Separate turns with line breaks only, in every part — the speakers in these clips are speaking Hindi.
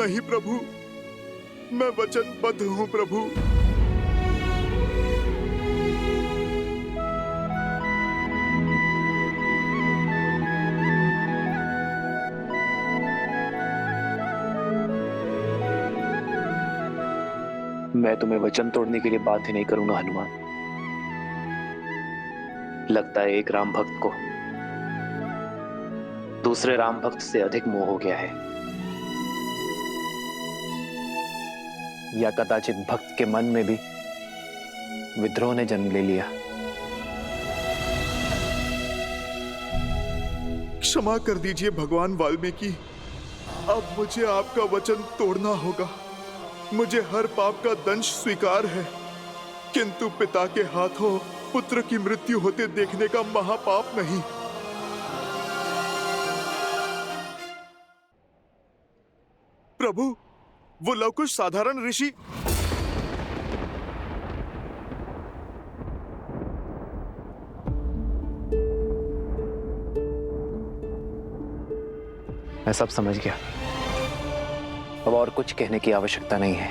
नहीं प्रभु, मैं वचनबद्ध हूँ प्रभु।
मैं तुम्हें वचन तोड़ने के लिए बात ही नहीं करूंगा हनुमान। लगता है एक राम भक्त को दूसरे राम भक्त से अधिक मोह हो गया है, या कदाचित भक्त के मन में भी विद्रोह ने जन्म ले लिया।
क्षमा कर दीजिए भगवान वाल्मीकि, अब मुझे आपका वचन तोड़ना होगा। मुझे हर पाप का दंश स्वीकार है, किंतु पिता के हाथों पुत्र की मृत्यु होते देखने का महापाप नहीं। प्रभु, वो लवकुश साधारण ऋषि।
मैं सब समझ गया, अब और कुछ कहने की आवश्यकता नहीं है।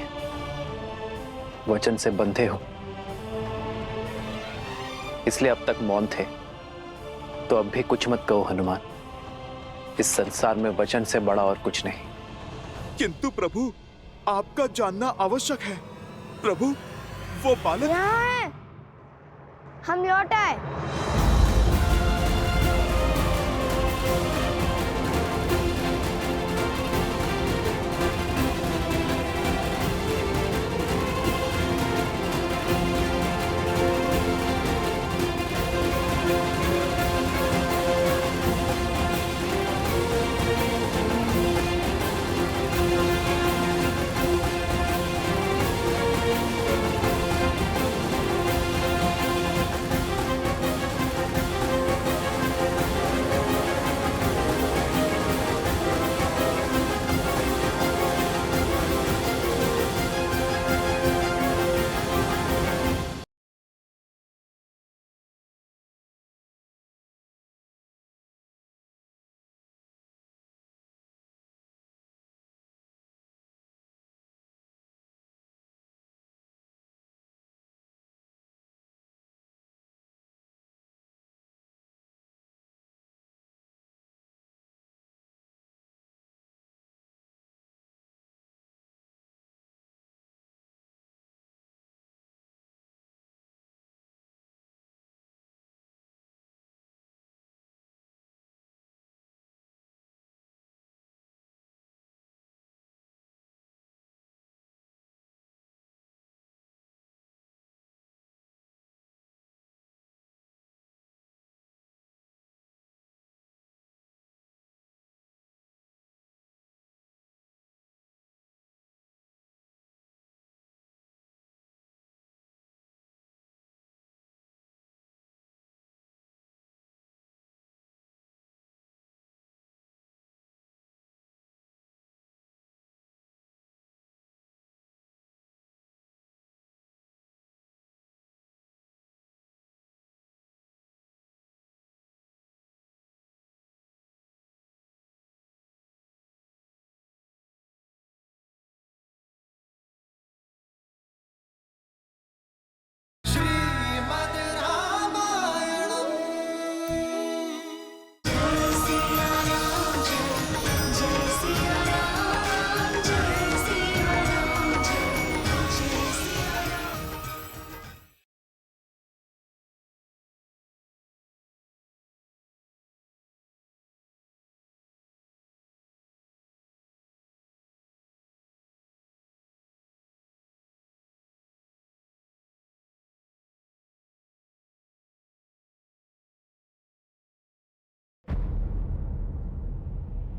वचन से बंधे हो इसलिए अब तक मौन थे, तो अब भी कुछ मत कहो हनुमान। इस संसार में वचन से बड़ा और कुछ नहीं।
किंतु प्रभु, आपका जानना आवश्यक है। प्रभु, वो बालक
यहाँ है, हम लौट आए।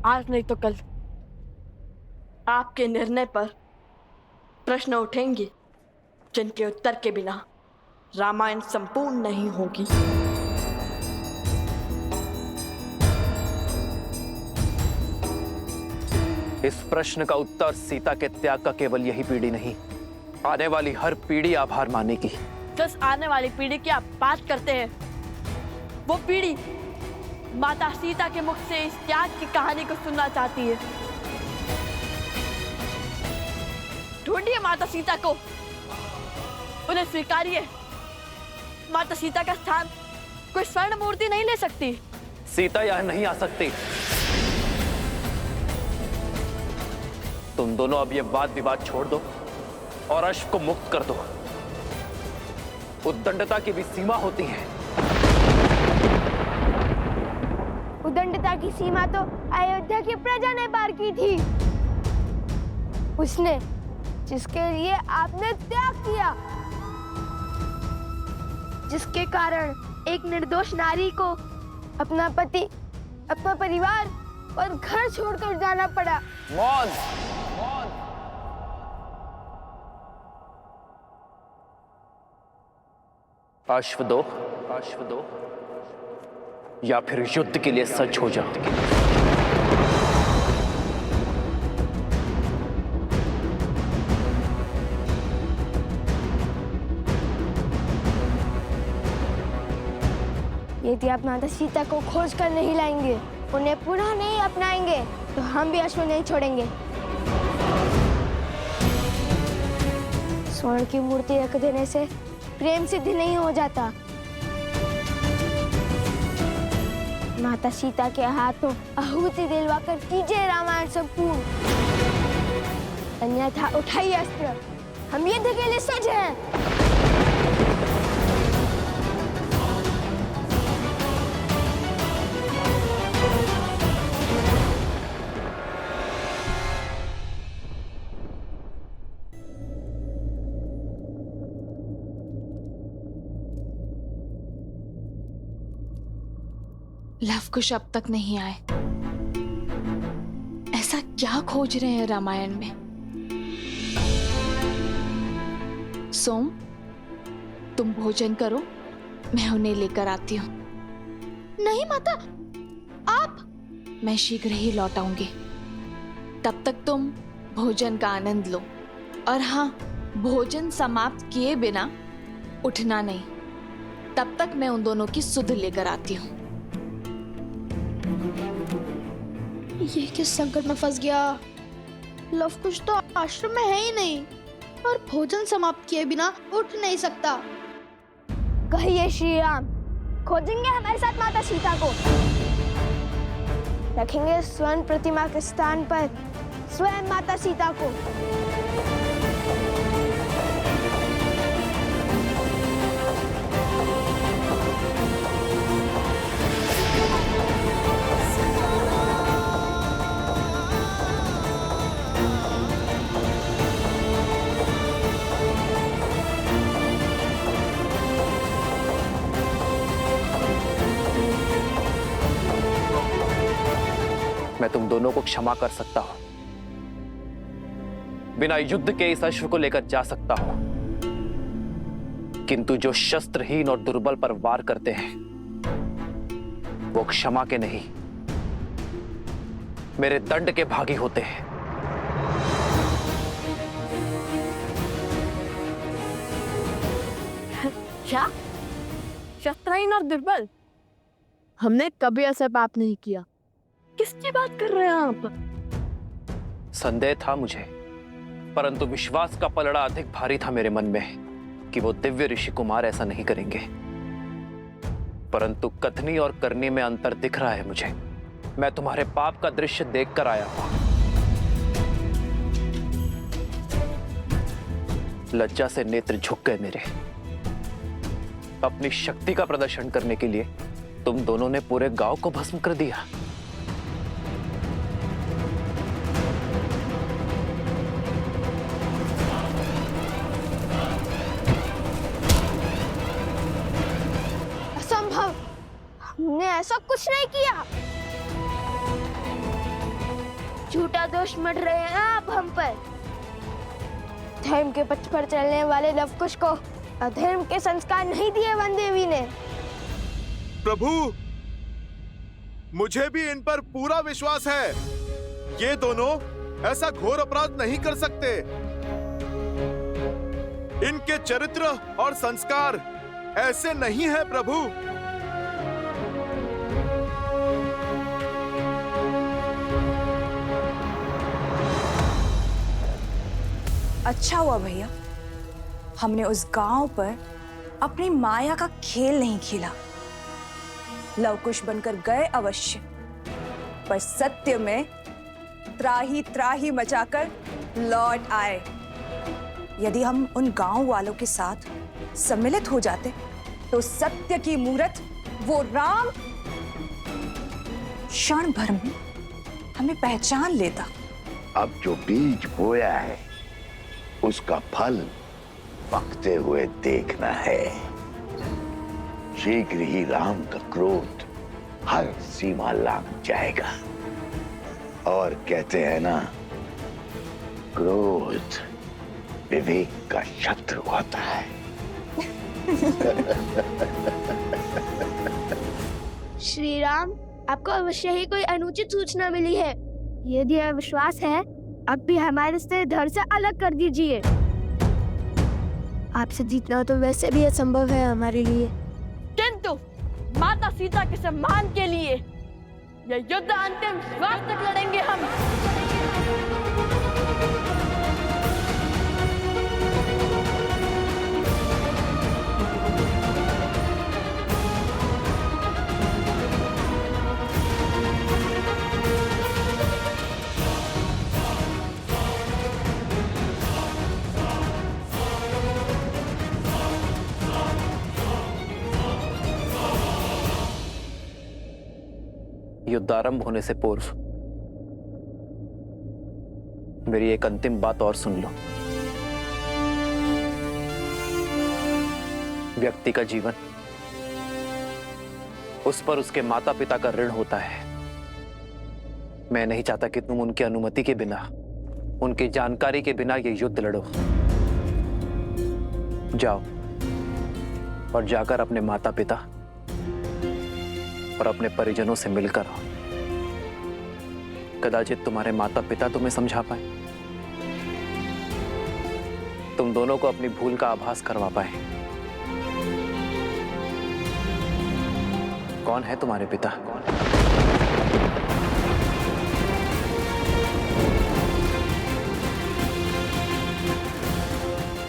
आज नहीं तो कल आपके निर्णय पर प्रश्न उठेंगे, जिनके उत्तर के बिना रामायण संपूर्ण नहीं होगी।
इस प्रश्न का उत्तर सीता के त्याग का केवल यही पीढ़ी नहीं, आने वाली हर पीढ़ी आभार मानेगी।
जिस आने वाली पीढ़ी की आप बात करते हैं, वो पीढ़ी माता सीता के मुख से इस त्याग की कहानी को सुनना चाहती है। ढूंढिए माता सीता को, उन्हें स्वीकारिए। माता सीता का स्थान कोई स्वर्ण मूर्ति नहीं ले सकती।
सीता यहां नहीं आ सकती। तुम दोनों अब ये वाद विवाद छोड़ दो और अश्व को मुक्त कर दो। उद्दंडता की भी सीमा होती है।
उद्दंडता की सीमा तो अयोध्या की प्रजा ने पार की थी। उसने जिसके लिए आपने त्याग किया, जिसके कारण एक निर्दोष नारी को अपना पति, अपना परिवार और घर छोड़कर जाना पड़ा।
मौन। अश्व दो, अश्व दो, या फिर युद्ध के लिए सज्ज हो जाओ।
यदि आप माता सीता को खोज कर नहीं लाएंगे, उन्हें पुनः नहीं अपनाएंगे, तो हम भी अश्व नहीं छोड़ेंगे। स्वर्ण की मूर्ति रख देने से प्रेम सिद्ध नहीं हो जाता। माता सीता के हाथों आहुति दिलवाकर कीजिए रामायण संपूर्ण, अन्यथा उठाइए अस्त्र। हम युद्ध के लिए सज्ज हैं।
लवकुश अब तक नहीं आए। ऐसा क्या खोज रहे हैं रामायण में? सोम, तुम भोजन करो, मैं उन्हें लेकर आती हूँ। नहीं माता, आप। मैं शीघ्र ही लौट आऊंगी। तब तक तुम भोजन का आनंद लो। और हाँ, भोजन समाप्त किए बिना उठना नहीं। तब तक मैं उन दोनों की सुध लेकर आती हूँ।
ये किस संकट में फंस गया? लवकुश तो आश्रम में है ही नहीं और भोजन समाप्त किए बिना उठ नहीं सकता।
कहिए श्री राम, खोजेंगे हमारे साथ माता सीता को, रखेंगे स्वर्ण प्रतिमा के स्थान पर स्वयं माता सीता को।
मैं तुम दोनों को क्षमा कर सकता हूं, बिना युद्ध के इस अश्व को लेकर जा सकता हूं, किंतु जो शस्त्रहीन और दुर्बल पर वार करते हैं वो क्षमा के नहीं, मेरे दंड के भागी होते हैं।
क्या? शस्त्रहीन और दुर्बल? हमने कभी ऐसा पाप नहीं किया। किसकी बात कर रहे हैं आप?
संदेह था मुझे, परंतु विश्वास का पलड़ा अधिक भारी था मेरे मन में कि वो दिव्य ऋषि कुमार ऐसा नहीं करेंगे। परंतु कथनी और करनी में अंतर दिख रहा है मुझे। मैं तुम्हारे पाप का दृश्य देखकर आया हूं। लज्जा से नेत्र झुक गए मेरे। अपनी शक्ति का प्रदर्शन करने के लिए तुम दोनों ने पूरे गांव को भस्म कर दिया।
असंभव, हमने ऐसा कुछ नहीं किया। झूठा दोष मढ़ रहे हैं आप हम पर। धर्म के पथ पर चलने वाले लवकुश को अधर्म के संस्कार नहीं दिए वन देवी ने।
प्रभु, मुझे भी इन पर पूरा विश्वास है। ये दोनों ऐसा घोर अपराध नहीं कर सकते। इनके चरित्र और संस्कार ऐसे नहीं है प्रभु।
अच्छा हुआ भैया, हमने उस गांव पर अपनी माया का खेल नहीं खेला। लवकुश बनकर गए अवश्य, पर सत्य में त्राही त्राही मचाकर लौट आए। यदि हम उन गांव वालों के साथ सम्मिलित हो जाते तो सत्य की मूरत वो राम क्षण भर में हमें पहचान लेता।
अब जो बीज बोया है उसका फल पकते हुए देखना है। शीघ्र ही राम का क्रोध हर सीमा लांघ जाएगा। और कहते हैं ना, क्रोध विवेक का शत्रु होता है।
श्री राम, आपको अवश्य ही कोई अनुचित सूचना मिली है। यदि यह विश्वास है, अब भी हमारे से धड़ से अलग कर दीजिए। आपसे जीतना तो वैसे भी असंभव है हमारे लिए।
किंतु माता सीता के सम्मान के लिए यह युद्ध अंतिम श्वास तक लड़ेंगे हम।
युद्ध आरंभ होने से पूर्व मेरी एक अंतिम बात और सुन लो। व्यक्ति का जीवन उस पर उसके माता पिता का ऋण होता है। मैं नहीं चाहता कि तुम उनकी अनुमति के बिना, उनकी जानकारी के बिना ये युद्ध लड़ो। जाओ और जाकर अपने माता पिता और अपने परिजनों से मिलकर आओ। कदाचित तुम्हारे माता पिता तुम्हें समझा पाए, तुम दोनों को अपनी भूल का आभास करवा पाए। कौन है तुम्हारे पिता?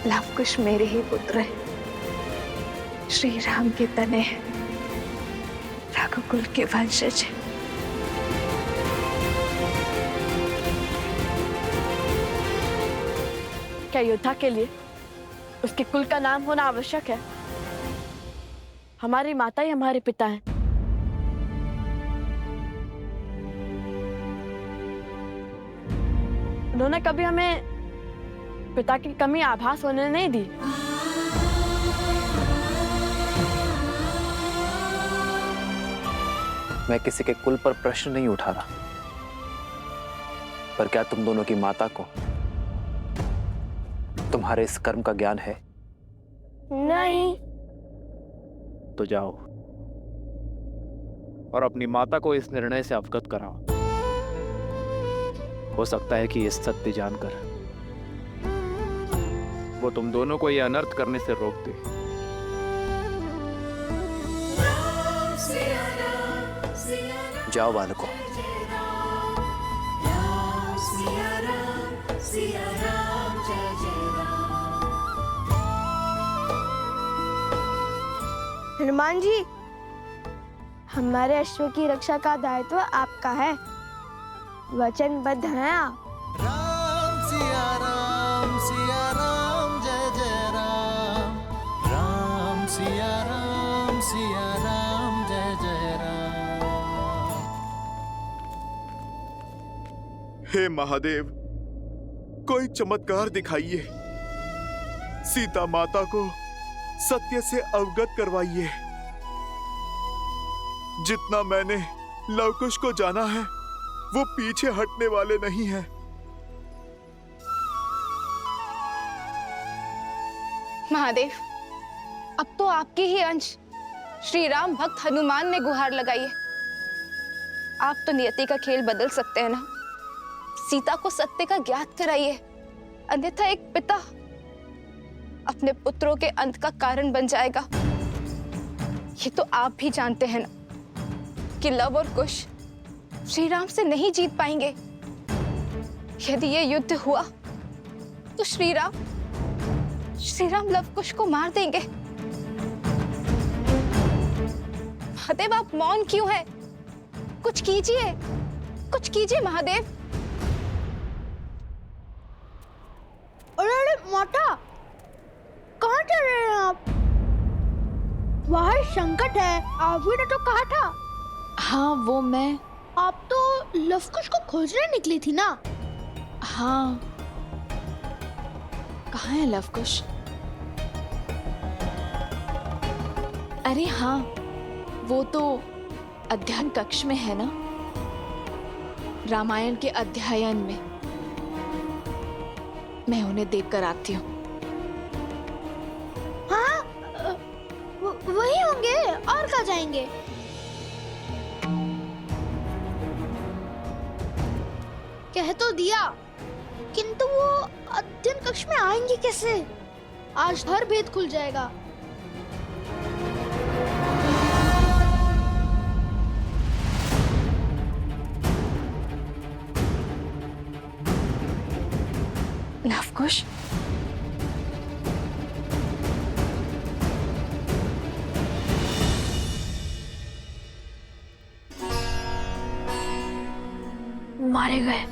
लवकुश मेरे ही पुत्र है, श्री राम के तने हैं, रघुकुल के वंशज हैं।
क्या योद्धा के लिए उसके कुल का नाम होना आवश्यक है? हमारी माता ही हमारे पिता हैं। उन्होंने कभी हमें पिता की कमी आभास होने नहीं दी।
मैं किसी के कुल पर प्रश्न नहीं उठा रहा, पर क्या तुम दोनों की माता को तुम्हारे इस कर्म का ज्ञान है?
नहीं।
तो जाओ और अपनी माता को इस निर्णय से अवगत कराओ। हो सकता है कि ये सत्य जानकर वो तुम दोनों को ये अनर्थ करने से रोक दे। जाओ बालकों।
हनुमान जी, हमारे अश्व की रक्षा का दायित्व आपका है। वचनबद्ध हैं आप।
राम सिया राम जय जय राम। राम सिया राम जय जय राम।
हे महादेव, कोई चमत्कार दिखाइए। सीता माता को सत्य से अवगत करवाइए। जितना मैंने लवकुश को जाना है, वो पीछे हटने वाले नहीं हैं।
महादेव, अब तो आपके ही अंश श्री राम भक्त हनुमान ने गुहार लगाई है। आप तो नियति का खेल बदल सकते हैं ना। सीता को सत्य का ज्ञात कराइए, अन्यथा एक पिता अपने पुत्रों के अंत का कारण बन जाएगा। ये तो आप भी जानते हैं ना कि लव और कुश श्री राम से नहीं जीत पाएंगे। यदि ये युद्ध हुआ तो श्रीराम लवकुश को मार देंगे। महादेव, आप मौन क्यों हैं? कुछ कीजिए महादेव।
अरे माता, कहाँ चल रहे हैं आप? बाहर संकट है, आप भी ने तो कहा था।
हाँ, वो मैं।
आप तो लवकुश को खोजने निकली थी ना?
हाँ, कहाँ है लवकुश? अरे हाँ, वो तो अध्ययन कक्ष में है ना, रामायण के अध्ययन में। मैं उन्हें देखकर आती हूँ।
हाँ, वही होंगे, और कहाँ जाएंगे? कह तो दिया, किंतु वो अध्ययन कक्ष में आएंगे कैसे? आज हर भेद खुल जाएगा।
लवकुश,
मारे गए।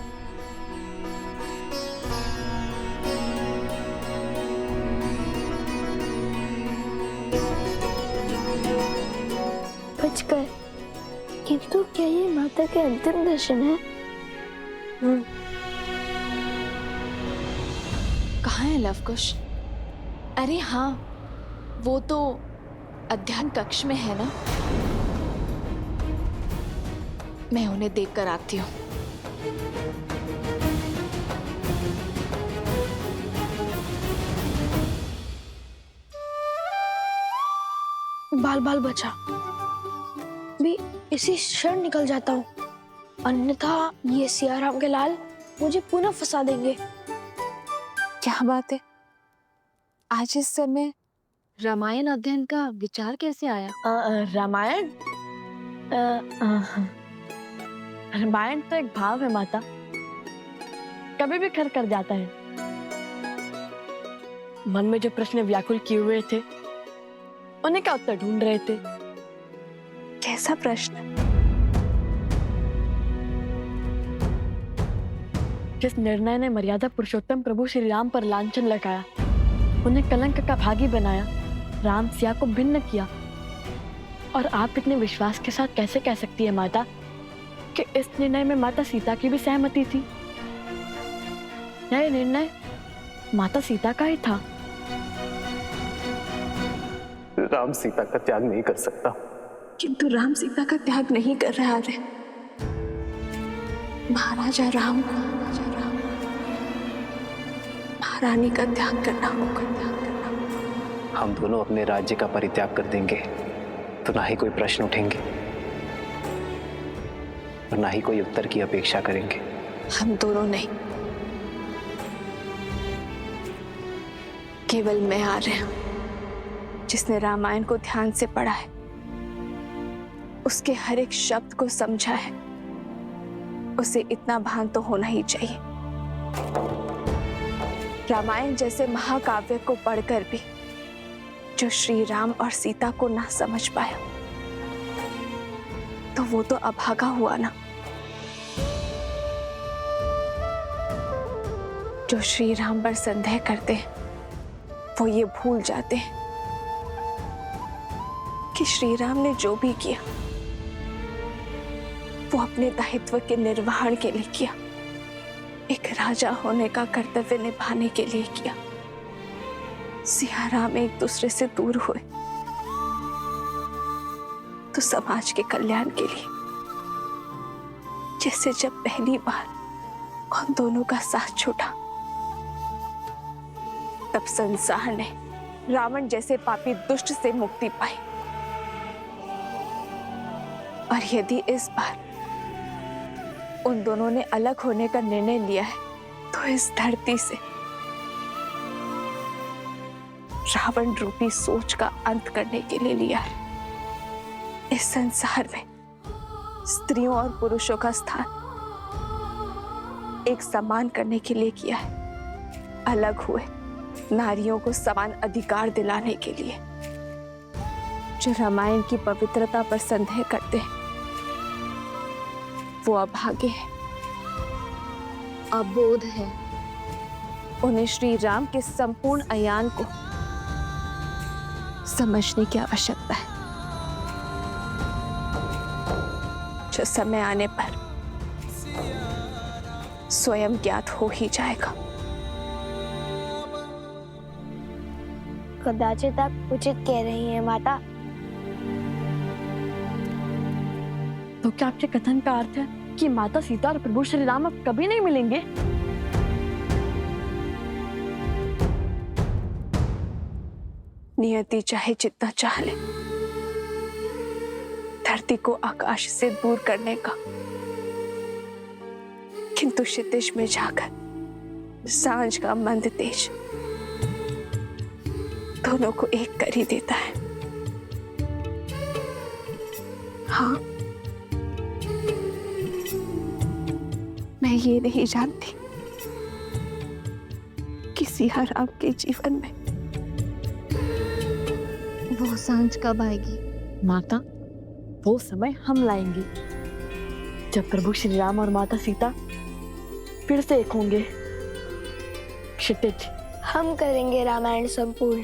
बच गए, किंतु क्या ये माता के अंतिम दर्शन है?
कहाँ है लवकुश? अरे हाँ, वो तो अध्ययन कक्ष में है ना, मैं उन्हें देखकर आती हूँ।
बाल बाल बचा, भी इसी क्षण निकल जाता हूँ, अन्यथा ये सियाराम के लाल मुझे पुनः फंसा देंगे।
क्या बात है, आज इस समय
रामायण अध्ययन का विचार कैसे आया?
रामायण रामायण तो एक भाव है माता, कभी भी खर कर जाता है। मन में जो प्रश्न व्याकुल किए हुए थे, उन्हें का उत्तर ढूंढ रहे थे।
कैसा प्रश्न?
जिस निर्णय ने मर्यादा पुरुषोत्तम प्रभु श्री राम पर लांछन लगाया, उन्हें कलंक का भागी बनाया, राम सिया को भिन्न किया, और आप इतने विश्वास के साथ कैसे कह सकती है माता कि इस निर्णय में माता सीता की भी सहमति थी? यह निर्णय माता सीता का ही था।
राम सीता का त्याग नहीं कर सकता।
किंतु राम सीता का त्याग नहीं कर रहा है। महाराजा राम को महारानी का त्याग करना होगा।
हम दोनों अपने राज्य का परित्याग कर देंगे तो ना ही कोई प्रश्न उठेंगे और ना ही कोई उत्तर की अपेक्षा करेंगे।
हम दोनों नहीं, केवल मैं आ रहा हूं, जिसने रामायण को ध्यान से पढ़ा है, उसके हर एक शब्द को समझा है, उसे इतना भान तो होना ही चाहिए। रामायण जैसे महाकाव्य को पढ़कर भी जो श्री राम और सीता को ना समझ पाया, तो वो तो अभागा हुआ ना। जो श्री राम पर संदेह करते हैं, वो ये भूल जाते हैं कि श्री राम ने जो भी किया, वो अपने दायित्व के निर्वहन के लिए किया, एक राजा होने का कर्तव्य निभाने के लिए किया। सिया राम एक दूसरे से दूर हुए तो समाज के कल्याण के लिए, जैसे जब पहली बार उन दोनों का साथ छूटा, तब संसार ने रावण जैसे पापी दुष्ट से मुक्ति पाई। और यदि इस बार उन दोनों ने अलग होने का निर्णय लिया है, तो इस धरती से रावण रूपी सोच का अंत करने के लिए लिया है। इस संसार में स्त्रियों और पुरुषों का स्थान एक समान करने के लिए किया है।
अलग हुए नारियों को समान अधिकार दिलाने के लिए। जो रामायण की पवित्रता पर संदेह करते हैं वो अभागे हैं,
अबोध है।
उन्हें श्री राम के संपूर्ण अयान को समझने की आवश्यकता है, जो समय आने पर स्वयं ज्ञात हो ही जाएगा।
कदाचित आप उचित कह रही हैं माता।
तो क्या आपके कथन का अर्थ है कि माता सीता और प्रभु श्री राम अब कभी नहीं मिलेंगे?
नियति चाहे जितना चाह ले, धरती को आकाश से दूर करने का, किंतु क्षितिज में जाकर सांझ का मंद तेज दोनों को एक कर ही देता है। हाँ, मैं ये नहीं जानती कि सिया राम के जीवन में
वो सांझ कब आएगी?
माता, वो समय हम लाएंगे जब प्रभु श्री राम और माता सीता फिर से एक होंगे। क्षितिज,
हम करेंगे रामायण संपूर्ण।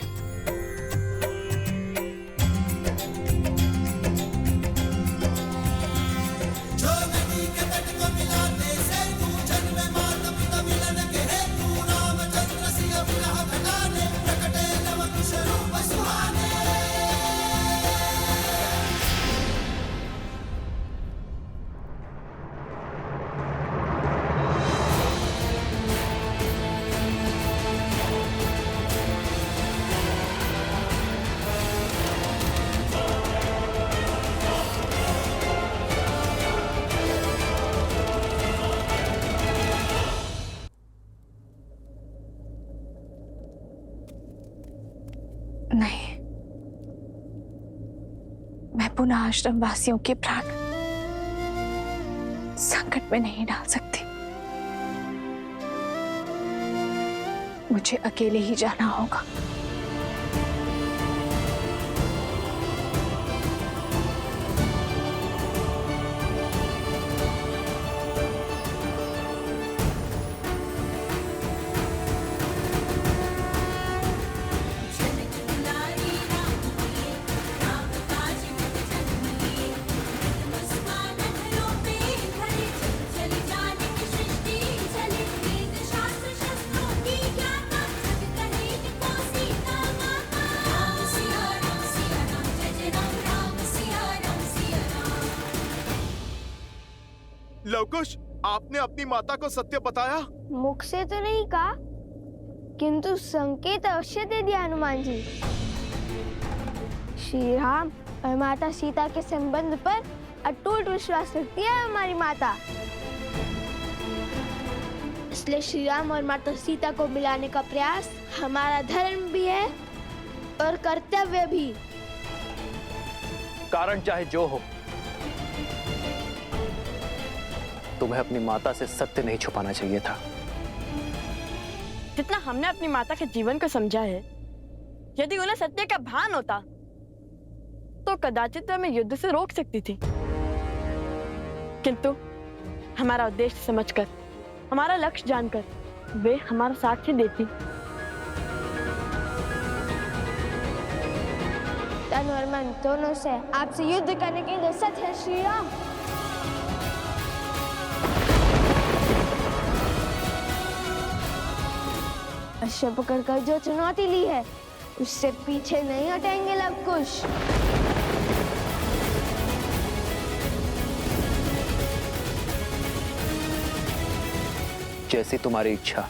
नहीं, मैं पुनः आश्रम वासियों के प्राण संकट में नहीं डाल सकती। मुझे अकेले ही जाना होगा।
लवकुश, आपने अपनी माता को सत्य बताया?
मुख से तो नहीं कहा, किंतु संकेत अवश्य दे दिया हनुमान जी। श्री राम और माता सीता के संबंध पर अटूट विश्वास रखती है हमारी माता। इसलिए श्री राम और माता सीता को मिलाने का प्रयास हमारा धर्म भी है और कर्तव्य भी।
कारण चाहे जो हो, तुम्हें अपनी माता से सत्य नहीं छुपाना चाहिए था।
जितना हमने अपनी माता के जीवन को समझा है, यदि उन्हें सत्य का भान होता तो कदाचित हमें युद्ध से रोक सकती थी, किंतु हमारा उद्देश्य समझकर, हमारा लक्ष्य जानकर वे हमारा साथ ही देती।
तन और मन दोनों से आपसे युद्ध करने के लिए सच है श्री राम। अश्व पकड़कर जो चुनौती ली है उससे पीछे नहीं हटेंगे लवकुश।
जैसी तुम्हारी इच्छा।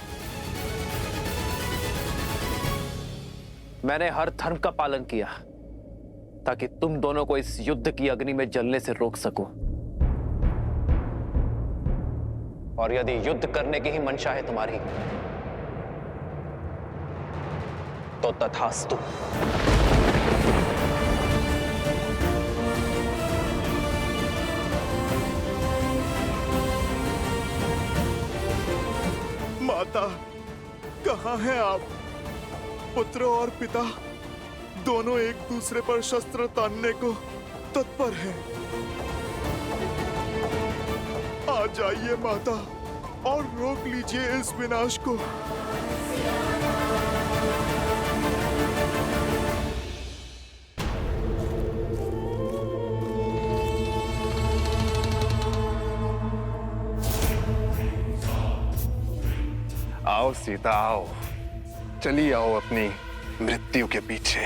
मैंने हर धर्म का पालन किया ताकि तुम दोनों को इस युद्ध की अग्नि में जलने से रोक सकूं। और यदि युद्ध करने की ही मंशा है तुम्हारी तो तथास्तु।
माता, कहाँ कहाँ हैं आप? पुत्र और पिता दोनों एक दूसरे पर शस्त्र तानने को तत्पर हैं। आ जाइए माता और रोक लीजिए इस विनाश को।
आओ सीता आओ, चली आओ अपनी मृत्यु के पीछे।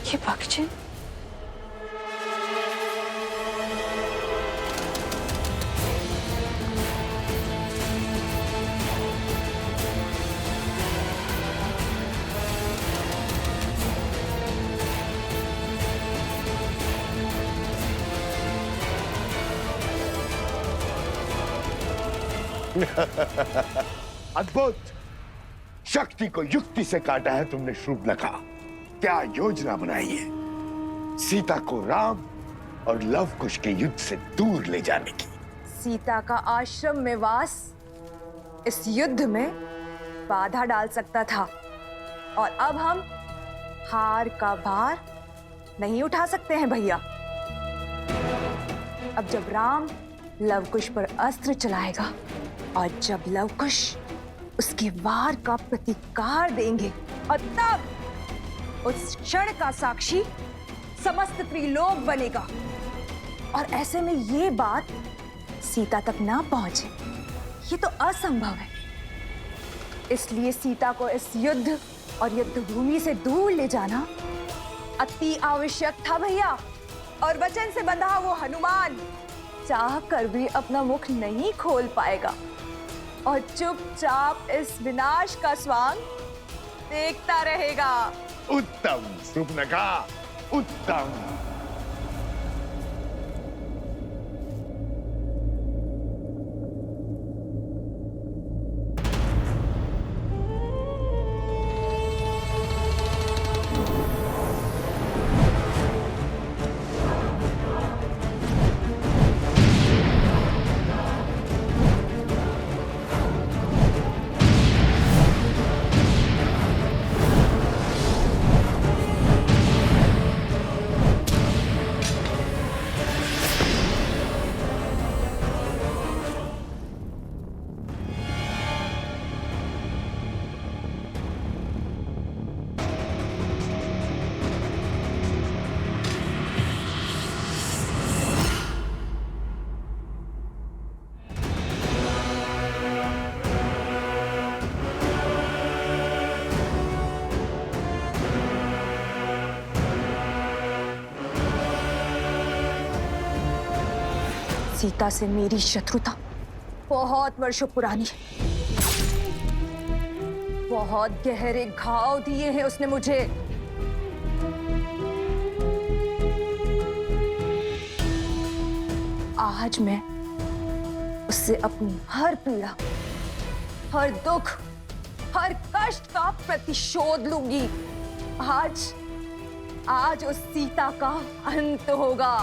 ये भक्षण
अद्भुत! शक्ति को युक्ति से काटा है तुमने शूर्पणखा। क्या योजना बनाई है सीता को राम और लवकुश के युद्ध से दूर ले जाने की।
सीता का आश्रम में वास इस युद्ध में बाधा डाल सकता था, और अब हम हार का भार नहीं उठा सकते हैं भैया। अब जब राम लवकुश पर अस्त्र चलाएगा और जब लवकुश उसके वार का प्रतिकार देंगे, और तब उस क्षण का साक्षी समस्त त्रिलोक बनेगा। और ऐसे में ये बात सीता तक ना पहुंचे, ये तो असंभव है। इसलिए सीता को इस युद्ध और युद्ध भूमि से दूर ले जाना अति आवश्यक था भैया। और वचन से बंधा वो हनुमान चाह कर भी अपना मुख नहीं खोल पाएगा और चुपचाप इस विनाश का स्वांग देखता रहेगा।
उत्तम शूर्पणखा, उत्तम।
सीता से मेरी शत्रुता बहुत वर्षों पुरानी है। बहुत गहरे घाव दिए हैं उसने मुझे। आज मैं उससे अपनी हर पीड़ा, हर दुख, हर कष्ट का प्रतिशोध लूंगी। आज उस सीता का अंत होगा।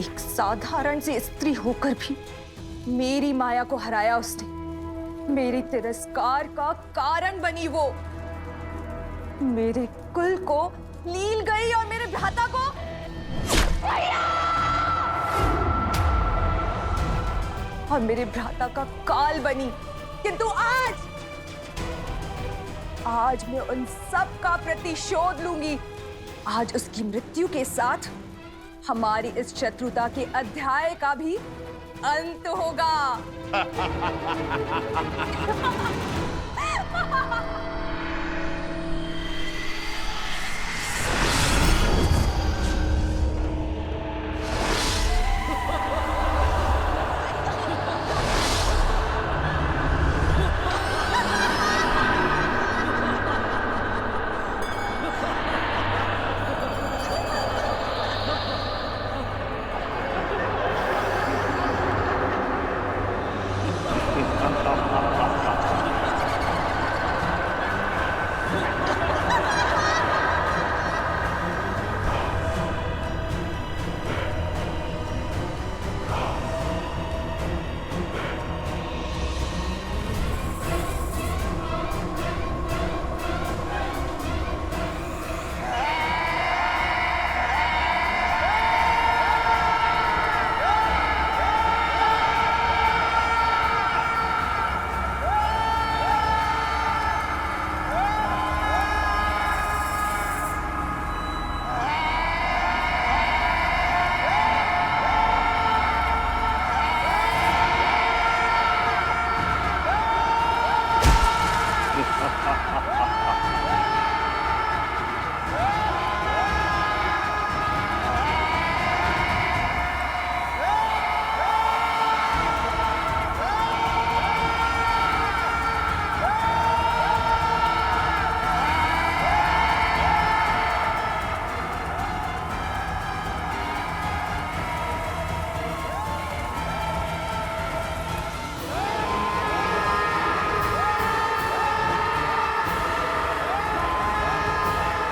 एक साधारण सी स्त्री होकर भी मेरी माया को हराया उसने। मेरे तिरस्कार का कारण बनी वो। मेरे कुल को लील गई और मेरे भ्राता को और मेरे भ्राता का काल बनी। किंतु आज मैं उन सब का प्रतिशोध लूंगी। आज उसकी मृत्यु के साथ हमारी इस शत्रुता के अध्याय का भी अंत होगा।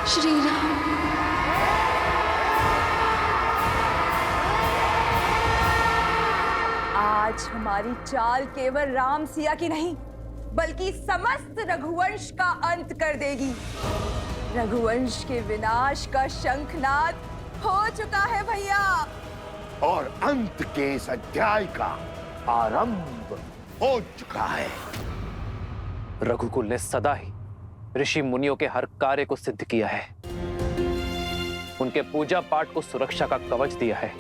श्री राम।
आज हमारी चाल केवल राम सिया की नहीं बल्कि समस्त रघुवंश का अंत कर देगी। रघुवंश के विनाश का शंखनाद हो चुका है भैया,
और अंत के इस अध्याय का आरंभ हो चुका है।
रघुकुल ने सदा ही ऋषि मुनियों के हर कार्य को सिद्ध किया है, उनके पूजा पाठ को सुरक्षा का कवच दिया है।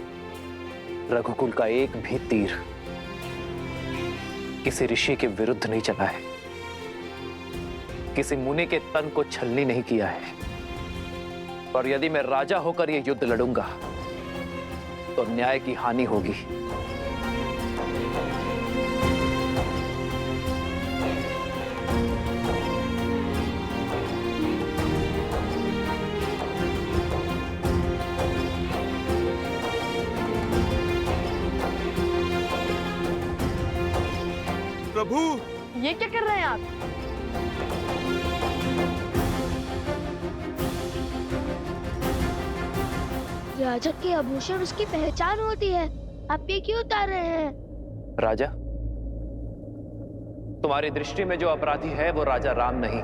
रघुकुल का एक भी तीर किसी ऋषि के विरुद्ध नहीं चला है, किसी मुनि के तन को छलनी नहीं किया है। और यदि मैं राजा होकर यह युद्ध लड़ूंगा तो न्याय की हानि होगी।
प्रभु,
ये क्या कर रहे हैं आप?
राजा के आभूषण उसकी पहचान होती है, आप ये क्यों उतार रहे हैं?
राजा, तुम्हारी दृष्टि में जो अपराधी है वो राजा राम नहीं,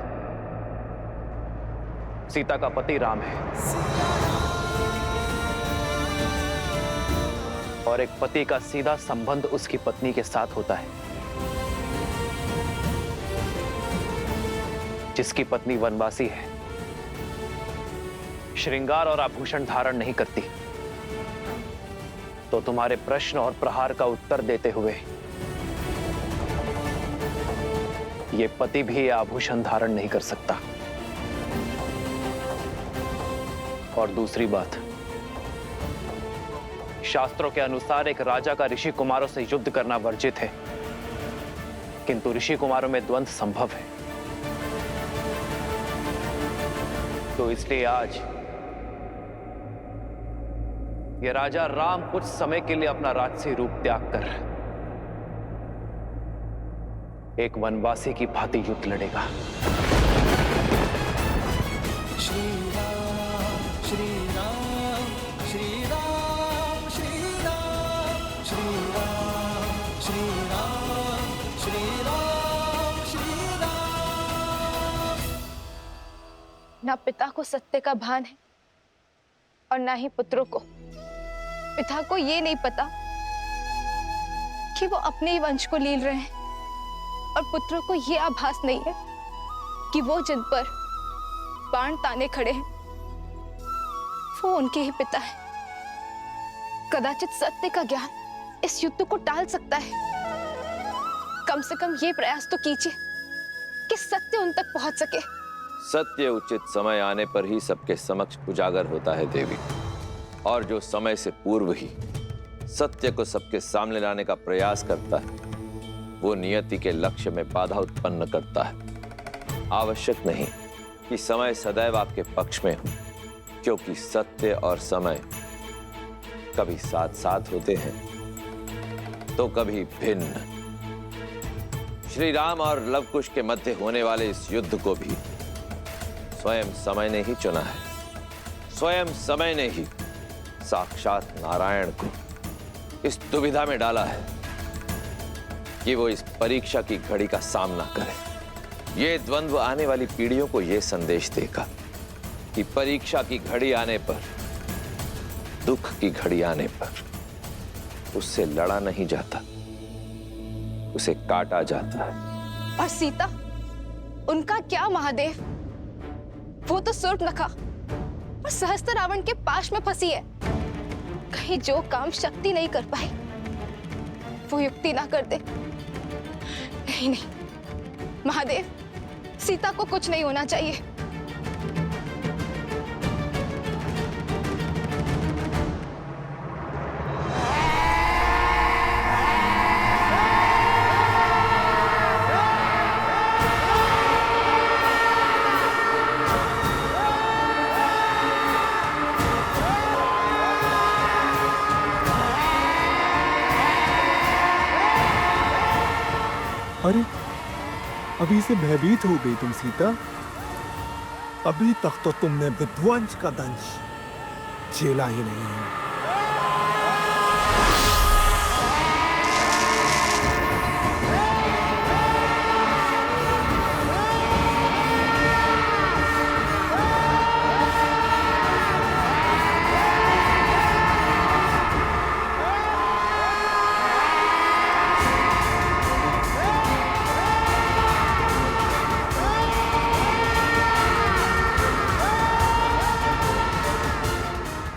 सीता का पति राम है। और एक पति का सीधा संबंध उसकी पत्नी के साथ होता है। जिसकी पत्नी वनवासी है, श्रृंगार और आभूषण धारण नहीं करती, तो तुम्हारे प्रश्न और प्रहार का उत्तर देते हुए ये पति भी आभूषण धारण नहीं कर सकता। और दूसरी बात, शास्त्रों के अनुसार एक राजा का ऋषि कुमारों से युद्ध करना वर्जित है, किंतु ऋषि कुमारों में द्वंद्व संभव है। तो इसलिए आज ये राजा राम कुछ समय के लिए अपना राजसी रूप त्याग कर एक वनवासी की भांति युद्ध लड़ेगा।
श्री राम श्री राम श्री राम श्री राम श्री राम श्री राम श्री राम श्री राम।
ना पिता को सत्य का भान है और ना ही पुत्रों को। पिता को ये नहीं पता कि वो अपने ही वंश को लील रहे हैं, और पुत्रों को ये आभास नहीं है कि वो जिन पर बाण ताने खड़े हैं वो उनके ही पिता हैं। कदाचित सत्य का ज्ञान इस युद्ध को टाल सकता है। कम से कम ये प्रयास तो कीजिए कि सत्य उन तक पहुंच सके।
सत्य उचित समय आने पर ही सबके समक्ष उजागर होता है देवी, और जो समय से पूर्व ही सत्य को सबके सामने लाने का प्रयास करता है वो नियति के लक्ष्य में बाधा उत्पन्न करता है। आवश्यक नहीं कि समय सदैव आपके पक्ष में हो, क्योंकि सत्य और समय कभी साथ साथ होते हैं तो कभी भिन्न। श्री राम और लवकुश के मध्य होने वाले इस युद्ध को भी स्वयं समय ने ही चुना है। स्वयं समय ने ही साक्षात नारायण को इस दुविधा में डाला है कि वो इस परीक्षा की घड़ी का सामना करे। ये द्वंद्व आने वाली पीढ़ियों को ये संदेश देगा कि परीक्षा की घड़ी आने पर, दुख की घड़ी आने पर उससे लड़ा नहीं जाता, उसे काटा जाता है।
और सीता, उनका क्या महादेव? वो तो सूर्पनखा और सहस्त्र रावण के पाश में फंसी है। कहीं जो काम शक्ति नहीं कर पाई वो युक्ति ना कर दे। नहीं नहीं महादेव, सीता को कुछ नहीं होना चाहिए।
अरे, अभी से भयभीत हो गई तुम सीता?
अभी तक तो तुमने विध्वंस का दंश झेला ही नहीं है।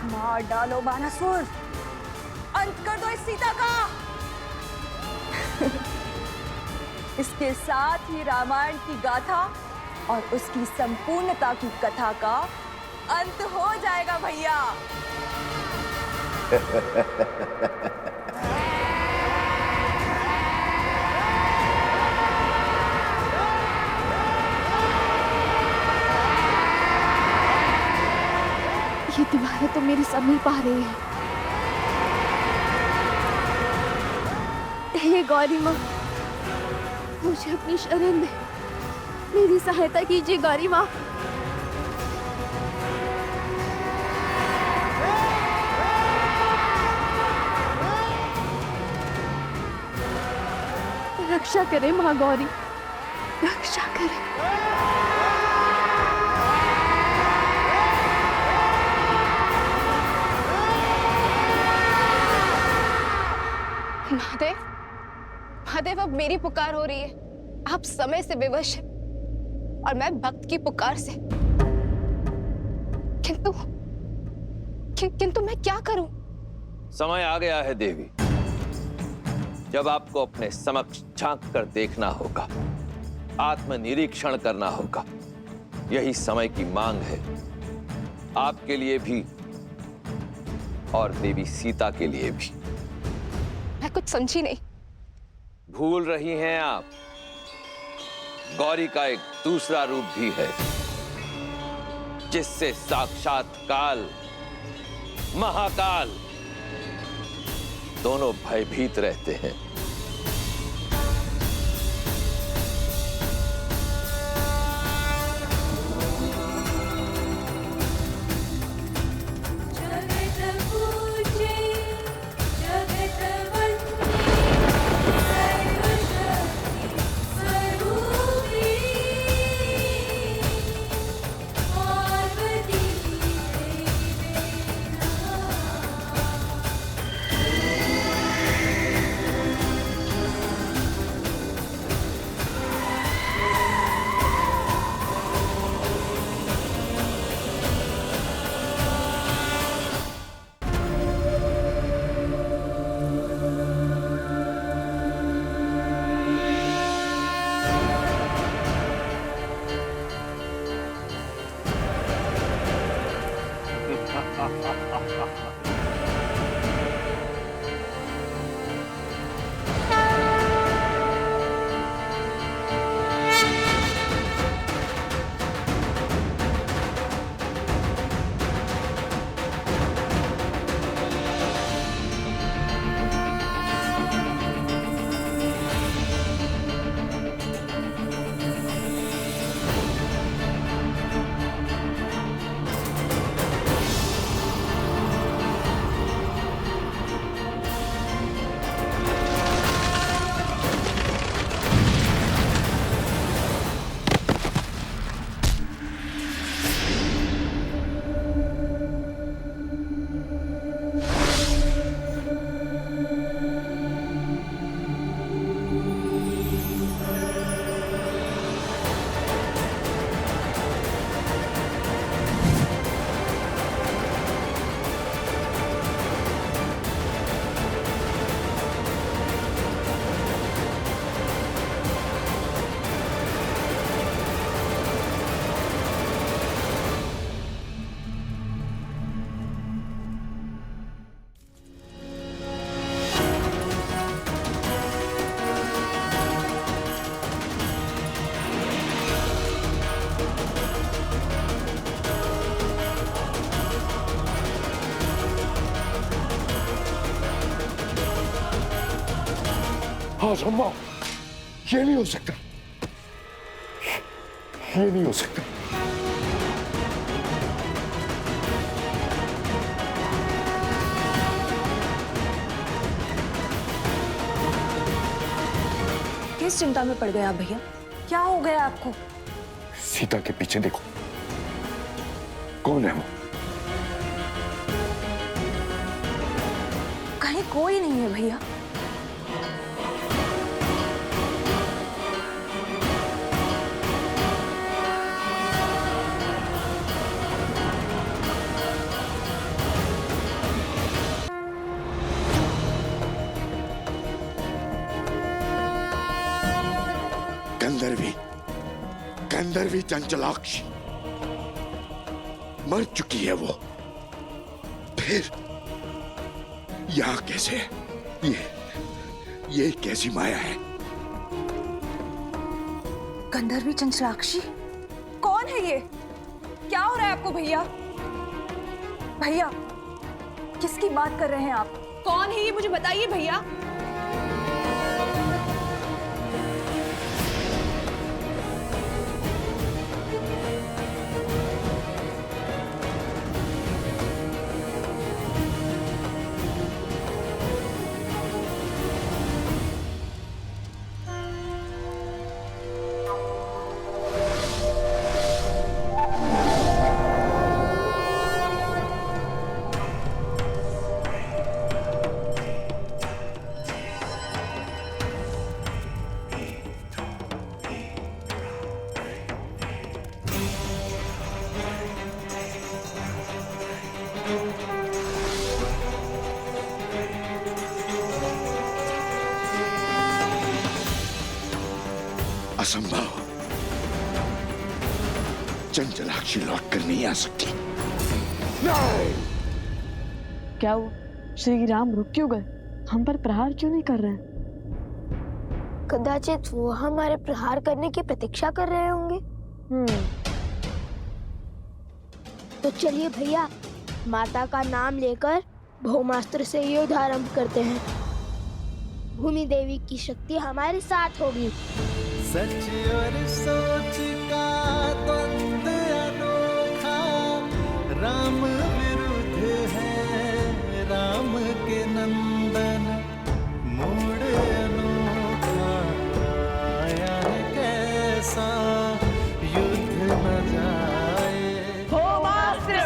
मार डालो बानासुर, अंत कर दो इस सीता का। इसके साथ ही रामायण की गाथा और उसकी संपूर्णता की कथा का अंत हो जाएगा भैया।
ये दीवारें तो मेरी समीप आ रही है। हे गौरी माँ, मुझे अपनी शरण दे, मेरी सहायता कीजिए गौरी माँ। रक्षा करे माँ गौरी, रक्षा करे।
महादेव, महादेव, अब मेरी पुकार हो रही है। आप समय से विवश हैं और मैं भक्त की पुकार से। किंतु मैं क्या करूं?
समय आ गया है देवी, जब आपको अपने समक्ष झांक कर देखना होगा, आत्मनिरीक्षण करना होगा। यही समय की मांग है, आपके लिए भी और देवी सीता के लिए भी।
मैं कुछ समझी नहीं।
भूल रही हैं आप, गौरी का एक दूसरा रूप भी है, जिससे साक्षात काल, महाकाल दोनों भयभीत रहते हैं।
असंभव, ये नहीं हो सकता, ये नहीं हो सकता।
किस चिंता में पड़ गए आप भैया? क्या हो गया आपको?
सीता के पीछे देखो, कौन है वो?
कहीं कोई नहीं है भैया।
गंधर्वी चंचलाक्षी मर चुकी है वो। फिर यहाँ कैसे? ये कैसी माया है?
गंधर्वी चंचलाक्षी? कौन है ये? क्या हो रहा है आपको भैया? भैया, किसकी बात कर रहे हैं आप? कौन है ये, मुझे बताइए भैया।
असंभव। चंचलाक्षी लौट कर नहीं आ सकती। नहीं।
क्या हुआ? श्री राम रुक क्यों गए? हम पर प्रहार क्यों नहीं कर रहे हैं?
कदाचित वो हमारे प्रहार करने की प्रतीक्षा कर रहे होंगे। तो चलिए भैया, माता का नाम लेकर भौमास्त्र से युद्ध आरंभ करते हैं। भूमि देवी की शक्ति हमारे साथ होगी।
सच और सोच का द्वंद्व अनोखा, राम विरुद्ध है राम के नंदन, मोड़ अनोखा आया है कैसा, युद्ध न जाए
भौमास्त्र।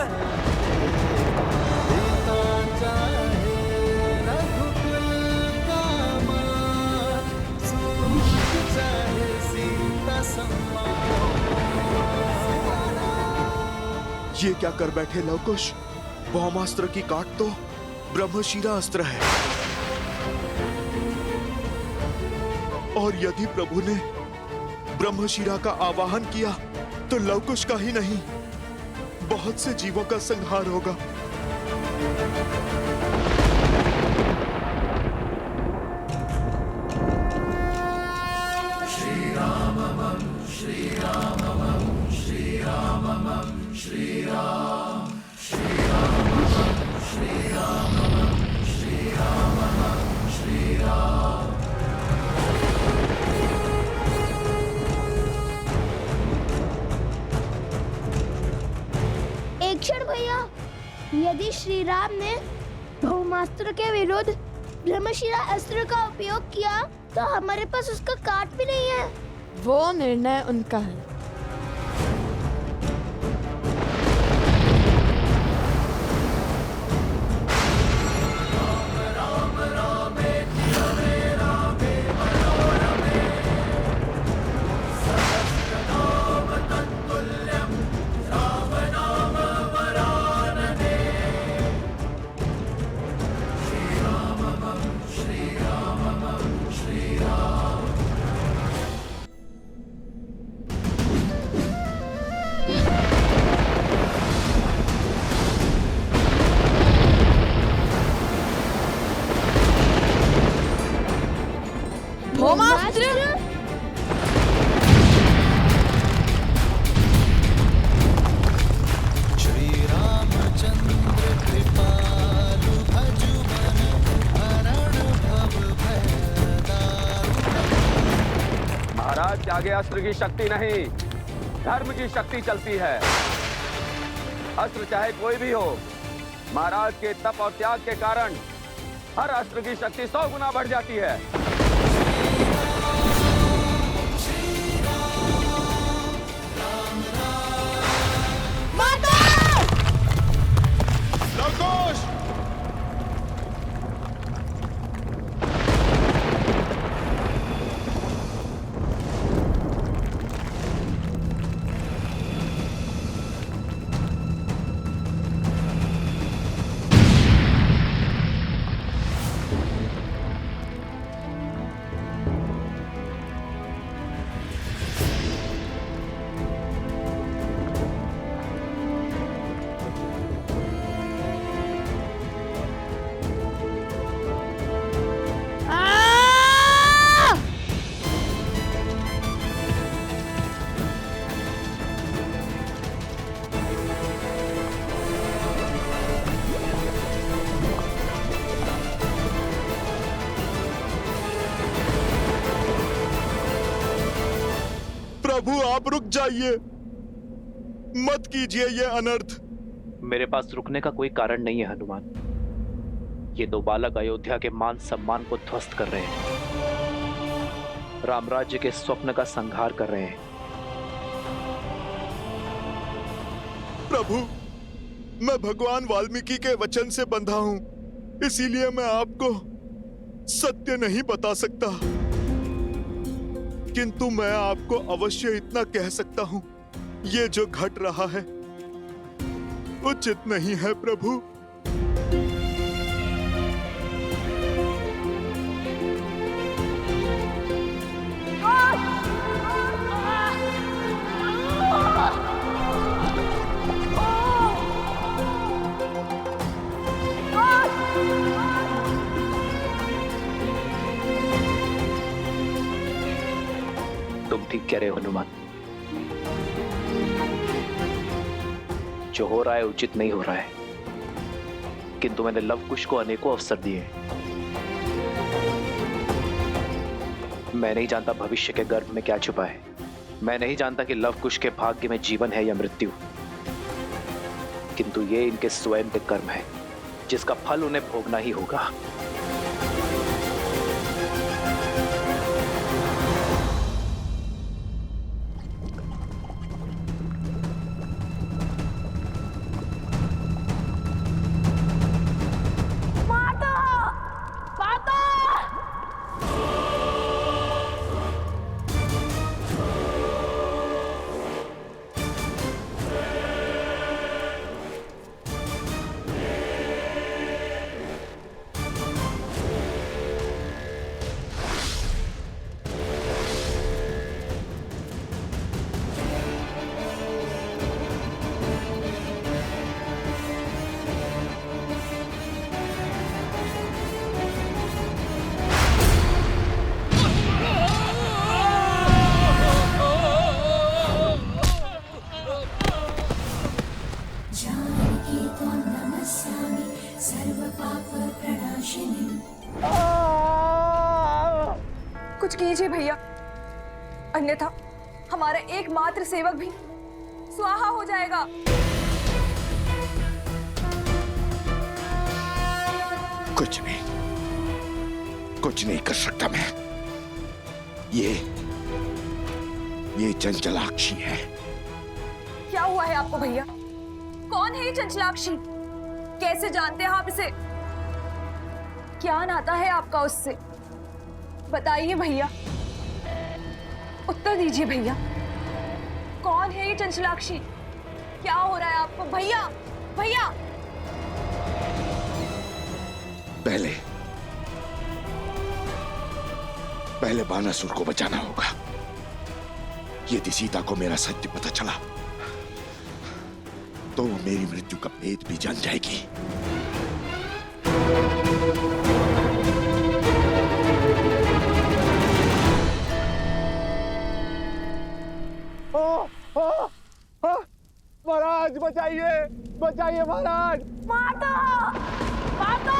पिता चाहे रघुकुल का मान, सूत चाहे सीता सम्मान।
ये क्या कर बैठे लवकुश? भौमास्त्र की काट तो ब्रह्मशिरा अस्त्र है, और यदि प्रभु ने ब्रह्मशिरा का आवाहन किया तो लवकुश का ही नहीं, बहुत से जीवों का संहार होगा।
श्री रामम श्री रामम श्री रामम श्री राम, श्री रामम श्री रामम श्री रामम श्री राम।
एक क्षण भैया, यदि श्री राम ने भौमास्त्र के विरुद्ध ब्रह्मशिरा अस्त्र का उपयोग किया तो हमारे पास उसका काट भी नहीं है।
वो निर्णय उनका है।
श्री रामचंद्र कृपालु भजु मन, हरण भव भय दारुण।
महाराज के आगे अस्त्र की शक्ति नहीं, धर्म की शक्ति चलती है। अस्त्र चाहे कोई भी हो, महाराज के तप और त्याग के कारण हर अस्त्र की शक्ति 100 गुना बढ़ जाती है।
प्रभु आप रुक जाइए, मत कीजिए ये अनर्थ।
मेरे पास रुकने का कोई कारण नहीं है हनुमान। ये दो बालक अयोध्या के मान सम्मान को ध्वस्त कर रहे हैं, रामराज्य के स्वप्न का संहार कर रहे हैं।
प्रभु, मैं भगवान वाल्मीकि के वचन से बंधा हूं, इसीलिए मैं आपको सत्य नहीं बता सकता, किंतु मैं आपको अवश्य इतना कह सकता हूं, ये जो घट रहा है उचित नहीं है प्रभु।
तुम ठीक कह रहे हो हनुमान, जो हो रहा है उचित नहीं हो रहा है, किंतु मैंने लव कुश को अनेकों अवसर दिए। मैं नहीं जानता भविष्य के गर्भ में क्या छुपा है। मैं नहीं जानता कि लव कुश के भाग्य में जीवन है या मृत्यु, किंतु ये इनके स्वयं के कर्म है, जिसका फल उन्हें भोगना ही होगा।
कुछ कीजिए भैया, अन्यथा हमारा एकमात्र सेवक भी स्वाहा हो जाएगा।
कुछ नहीं कर सकता मैं। ये चंचलाक्षी है।
क्या हुआ है आपको भैया? कौन है ये चंचलाक्षी? कैसे जानते हैं आप इसे? क्या नाता है आपका उससे? बताइए भैया, उत्तर दीजिए भैया। कौन है ये चंचलाक्षी? क्या हो रहा है आपको भैया? भैया
पहले बानासुर को बचाना होगा। यदि सीता को मेरा सत्य पता चला तो वो मेरी मृत्यु का भेद भी जान जाएगी।
महाराज बचाइए, बचाइए महाराज।
माता, माता।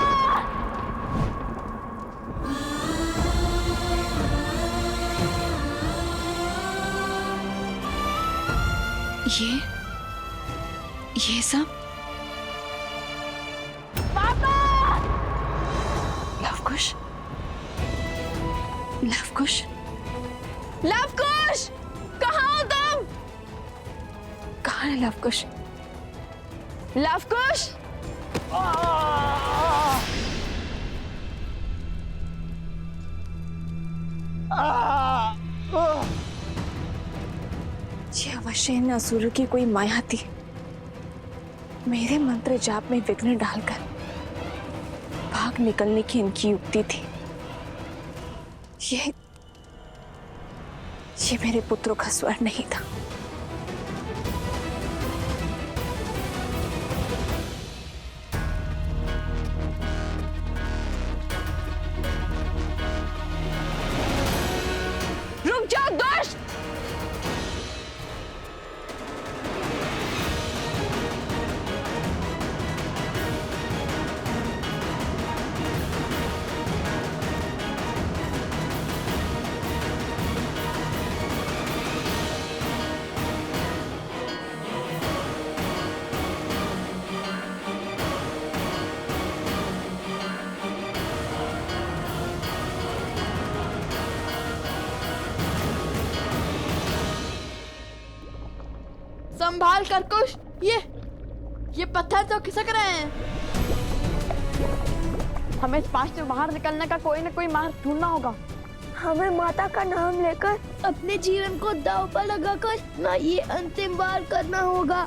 ये सब लवकुश, लवकुश, लवकुश, कहाँ हो तुम? कहाँ है लवकुश? लवकुश, ये अवश्य इन असुर की कोई माया थी। मेरे मंत्र जाप में विघ्न डालकर भाग निकलने की इनकी युक्ति थी। ये मेरे पुत्रों का स्वर नहीं था। रुक जाओ दुष्ट!
संभाल कर कुश, ये पत्थर तो खिसक रहे हैं।
हमें इस पास से बाहर निकलने का कोई न कोई मार्ग ढूंढना होगा।
हमें माता का नाम लेकर अपने जीवन को दांव पर लगाकर ना ये अंतिम बार करना होगा।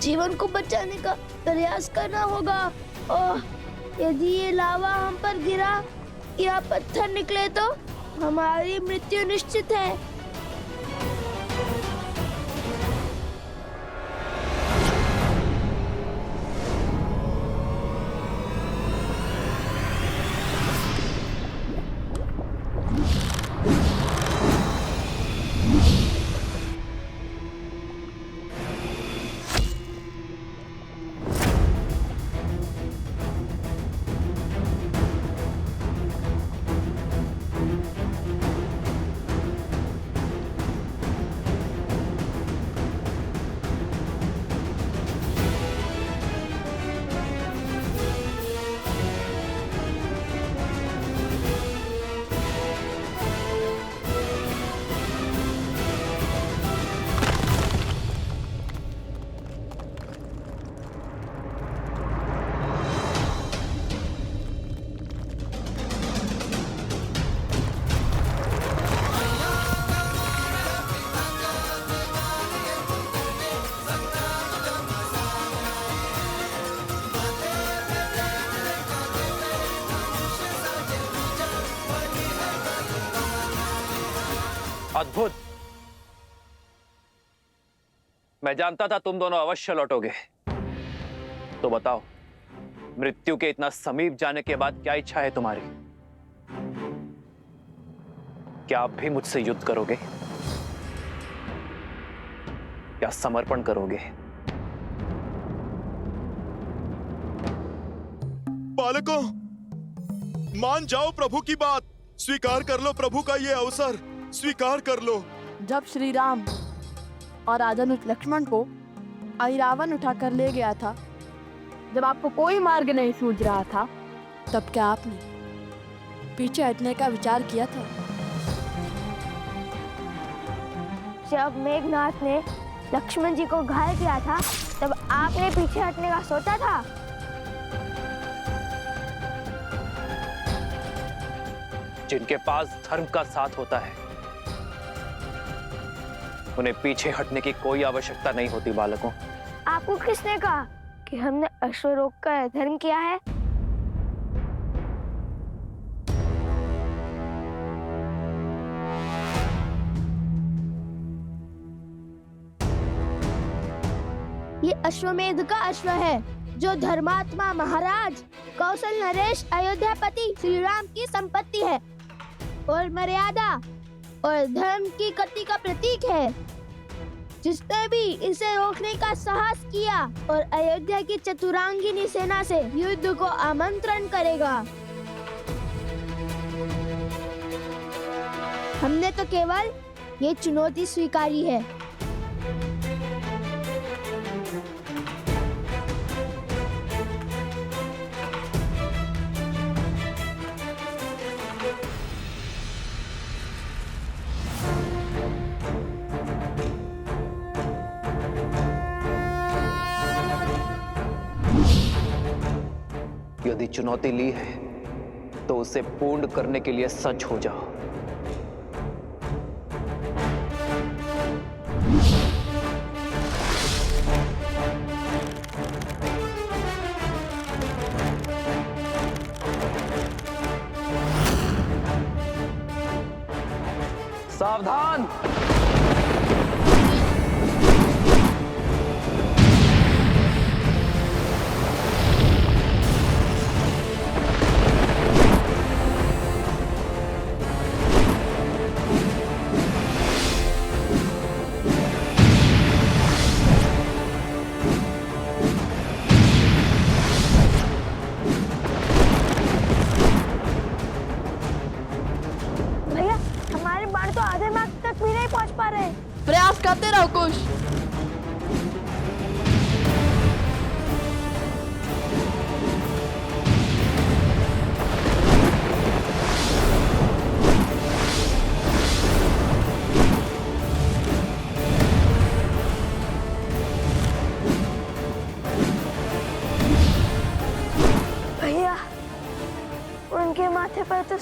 जीवन को बचाने का प्रयास करना होगा। और यदि ये लावा हम पर गिरा या पत्थर निकले तो हमारी मृत्यु निश्चित है।
अद्भुत। मैं जानता था तुम दोनों अवश्य लौटोगे। तो बताओ, मृत्यु के इतना समीप जाने के बाद क्या इच्छा है तुम्हारी? क्या आप भी मुझसे युद्ध करोगे? क्या समर्पण करोगे?
बालकों, मान जाओ प्रभु की बात। स्वीकार कर लो प्रभु का ये अवसर, स्वीकार कर लो।
जब श्री राम और राजानुज लक्ष्मण को ऐरावत उठाकर ले गया था, जब आपको कोई मार्ग नहीं सूझ रहा था, तब क्या आपने पीछे हटने का विचार किया था?
जब मेघनाथ ने लक्ष्मण जी को घायल किया था, तब आपने पीछे हटने का सोचा था?
जिनके पास धर्म का साथ होता है, उन्हें पीछे हटने की कोई आवश्यकता नहीं होती। बालकों,
आपको किसने कहा कि हमने अश्वरोग का धर्म किया है? ये अश्वमेध का अश्व है, जो धर्मात्मा महाराज कौशल नरेश अयोध्यापति श्री राम की संपत्ति है और मर्यादा और धर्म की गति का प्रतीक है। जिसने भी इसे रोकने का साहस किया और अयोध्या की चतुरांगिनी सेना से युद्ध को आमंत्रण करेगा। हमने तो केवल ये चुनौती स्वीकारी है।
यदि चुनौती ली है तो उसे पूर्ण करने के लिए सच हो जाओ। सावधान!
प्रयास करते रहो कुश।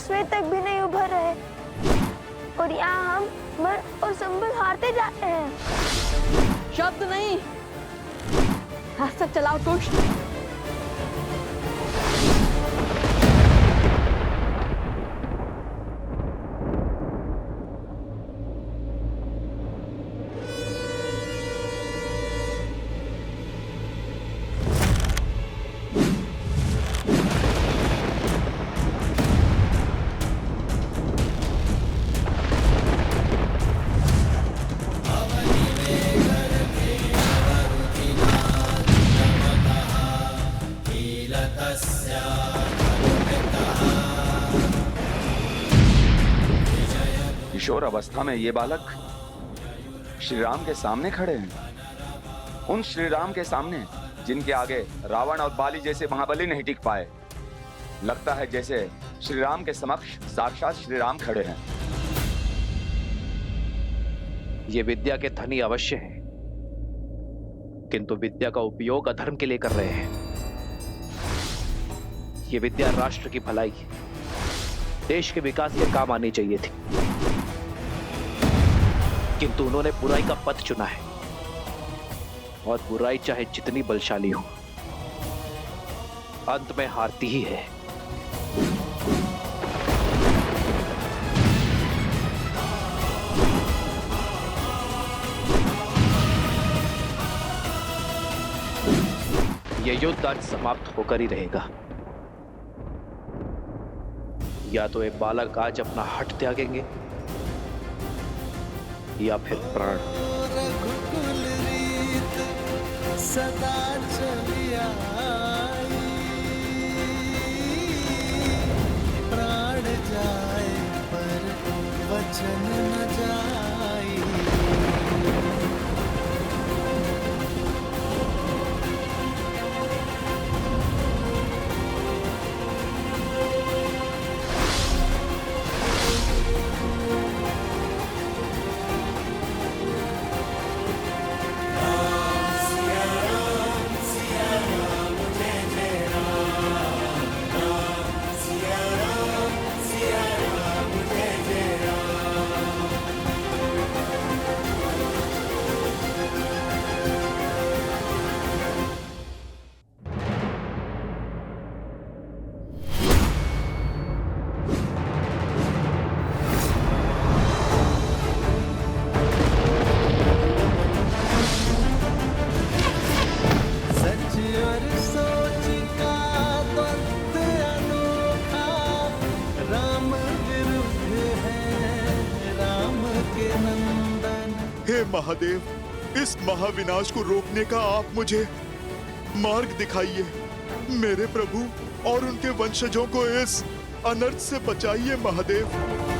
अश्वें तक भी नहीं उभर रहे और यहाँ हम मन और संबल हारते जाते हैं।
शब्द नहीं, हस्त चलाओ कुश।
किशोर अवस्था में ये बालक श्री राम के सामने खड़े हैं, उन श्री राम के सामने जिनके आगे रावण और बाली जैसे महाबली नहीं टिक पाए। लगता है जैसे श्री राम के समक्ष साक्षात श्री राम खड़े हैं।
ये विद्या के धनी अवश्य हैं, किंतु विद्या का उपयोग अधर्म के लिए कर रहे हैं। ये विद्या राष्ट्र की भलाई, देश के विकास के काम आनी चाहिए थी, किंतु उन्होंने बुराई का पथ चुना है, और बुराई चाहे जितनी बलशाली हो, अंत में हारती ही है। यह युद्ध आज समाप्त होकर ही रहेगा। या तो ये बालक आज अपना हट त्यागेंगे या फिर प्राण।
रघुकुल रीत सदा चली आई, प्राण जाए पर वचन न जाई।
हे महादेव, इस महाविनाश को रोकने का आप मुझे मार्ग दिखाइए। मेरे प्रभु और उनके वंशजों को इस अनर्थ से बचाइए महादेव।